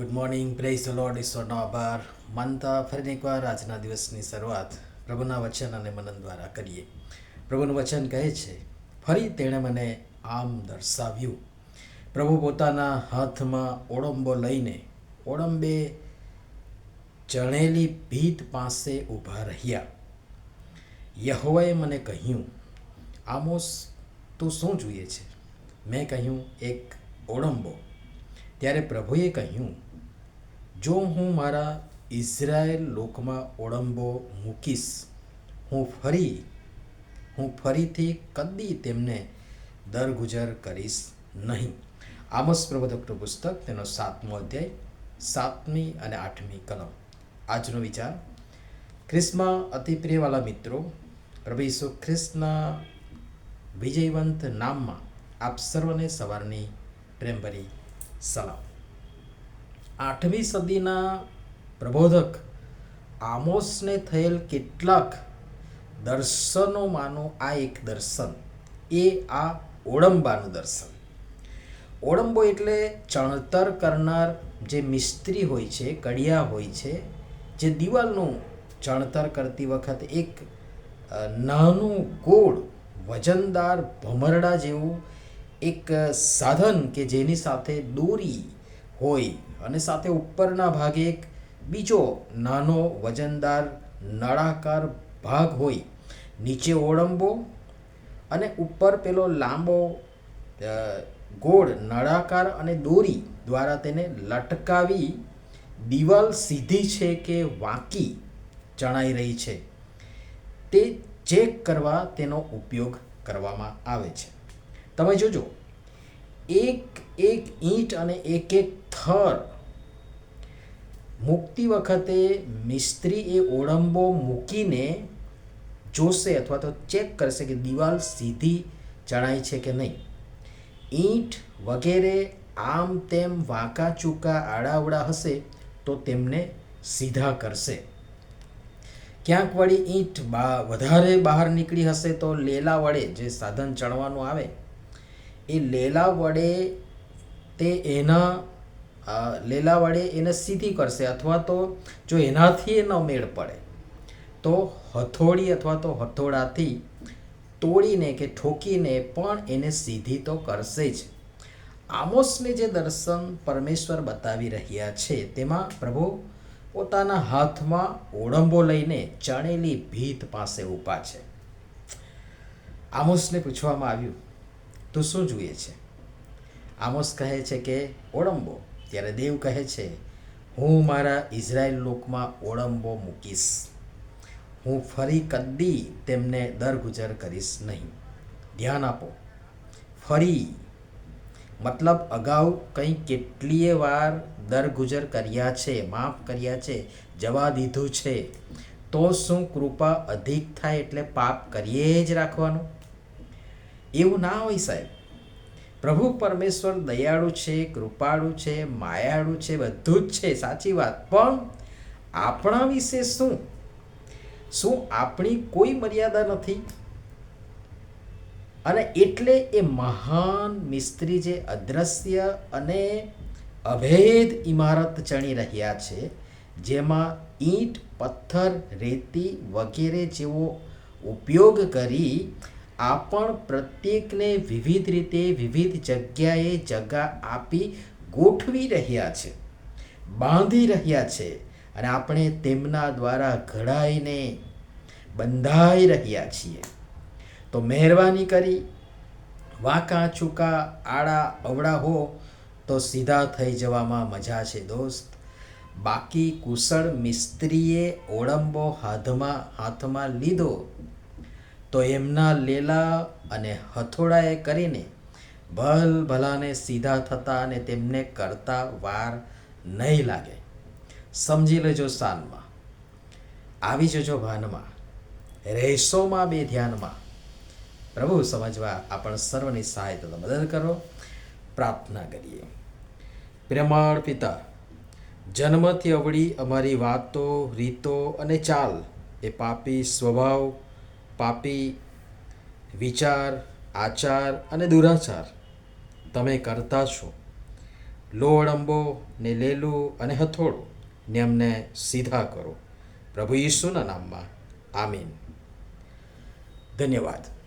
Good morning, praise the Lord, ઈશ્વરનો આભાર માનતા ફરીને એકવાર આજના દિવસની શરૂઆત પ્રભુના વચન અને મનન દ્વારા કરીએ. પ્રભુનું વચન કહે છે, ફરી તેણે મને આમ દર્શાવ્યું. પ્રભુ પોતાના હાથમાં ઓળંબો લઈને ઓળંબે ચણેલી ભીત પાસે ઊભા રહ્યા. યહોવાએ મને કહ્યું, આમોસ, તું શું જોઈએ છે? મેં કહ્યું, એક ઓળંબો. ત્યારે પ્રભુએ કહ્યું, જો હું મારા ઇઝરાયેલ લોકમાં ઓળંબો મૂકીશ, હું ફરીથી કદી તેમને દરગુજર કરીશ નહીં. આમોસ પ્રવક્તાનું પુસ્તક, તેનો 7મો અધ્યાય, 7મી અને 8મી કલમ. આજનો વિચાર, ખ્રિસ્તમાં અતિ પ્રિયવાલા મિત્રો, પ્રભુ ઈસુ ખ્રિસ્તના વિજયવંત નામમાં આપ સર્વને સવારની પ્રેમભરી સલામ. 8મી સદીના પ્રબોધક આમોસને થયેલ કેટલાક દર્શનોમાંનું આ એક દર્શન, એ આ ઓળંબાનું દર્શન. ઓળંબો એટલે ચણતર કરનાર જે મિસ્ત્રી હોય છે, કડિયા હોય છે, જે દિવાલનું ચણતર કરતી વખતે એક નાનું ગોળ વજનદાર ભમરડા જેવું એક સાધન કે જેની સાથે દોરી હોય અને સાથે ઉપરના ભાગે એક બીજો નાનો વજનદાર નળાકાર ભાગ હોય, નીચે ઓળંબો અને ઉપર પેલો લાંબો ગોળ નળાકાર અને દોરી દ્વારા તેને લટકાવી દિવાલ સીધી છે કે વાંકી ચણાઈ રહી છે તે ચેક કરવા તેનો ઉપયોગ કરવામાં આવે છે. તમે જોજો, એક એક ઈંટ અને એક એક થર મૂકતી વખતે મિસ્ત્રી એ ઓળંબો મૂકીને જોશે અથવા તો ચેક કરશે કે દિવાલ સીધી ચણાઈ છે કે નહીં. ઈંટ વગેરે આમ તેમ વાંકા ચૂકા આડાવડા હશે તો તેમને સીધા કરશે. ક્યાંક વળી ઈંટ વધારે બહાર નીકળી હશે તો લેલા વડે, જે સાધન ચણવાનું આવે એ લેલા વડે એને સીધી કરશે, અથવા તો જો એનાથી ન મેળ પડે તો હથોડી અથવા તો હથોડાથી તોડીને કે ઠોકીને પણ એને સીધી તો કરશે જ. આમોસને જે દર્શન પરમેશ્વર બતાવી રહ્યા છે તેમાં પ્રભુ પોતાના હાથમાં ઓળંબો લઈને ચણેલી ભીત પાસે ઊભા છે. આમોસને પૂછવામાં આવ્યું, તું શું જોઈએ છે? આમોસ કહે છે કે ઓળંબો. ત્યારે દેવ કહે છે, હું મારા ઇઝરાયેલ લોકમાં ઓળંબો મૂકીશ, હું ફરી કદી તેમને દરગુજર કરીશ નહીં. ધ્યાન આપો, ફરી મતલબ અગાઉ કંઈ કેટલીય વાર દરગુજર કર્યા છે, માફ કર્યા છે, જવા દીધું છે, તો શું કૃપા અધિક થાય એટલે પાપ કરીએ જ રાખવાનું? એવું ના હોય સાહેબ. પ્રભુ પરમેશ્વર દયાળુ છે, કૃપાળુ છે, માયાળુ છે, બધું જ છે, સાચી વાત. પણ આપણા વિશે શું આપણી કોઈ મર્યાદા નથી? અને એટલે એ મહાન મિસ્ત્રી જે અદ્રશ્ય અને અભેદ ઇમારત ચણી રહ્યા છે, જેમાં ઈંટ, પથ્થર, રેતી વગેરે જેવો ઉપયોગ કરી આપણ પ્રત્યેકને વિવિધ રીતે વિવિધ જગ્યાએ જગા આપી ગોઠવી રહ્યા છે, બાંધી રહ્યા છે, અને આપણે તેમના દ્વારા ઘડાઈને બંધાઈ રહ્યા છીએ. તો મહેરબાની કરી, વાંકા ચૂકા આડા અવળા હો તો સીધા થઈ જવામાં મજા છે દોસ્ત. બાકી કુશળ મિસ્ત્રીએ ઓળંબો હાથમાં લીધો તો એમના લેલા અને હથોડાએ કરીને ભલાને સીધા થતા અને તેમને કરતા વાર નહીં લાગે. સમજી લેજો સાનમાં, આવી જજો ભાનમાં, રહેશોમાં બે ધ્યાનમાં. પ્રભુ સમજવા આપણ સર્વની સહાયતા મદદ કરો. પ્રાર્થના કરીએ. પ્રેમાળ પિતા, જન્મથી અવળી અમારી વાતો, રીતો અને ચાલ એ પાપી સ્વભાવ, પાપી વિચાર, આચાર અને દુરાચાર તમે કરતા છો. લોહડંબો ને લેલું અને હથોડું ને અમને સીધા કરો. પ્રભુ ઈસુના નામમાં આમીન. ધન્યવાદ.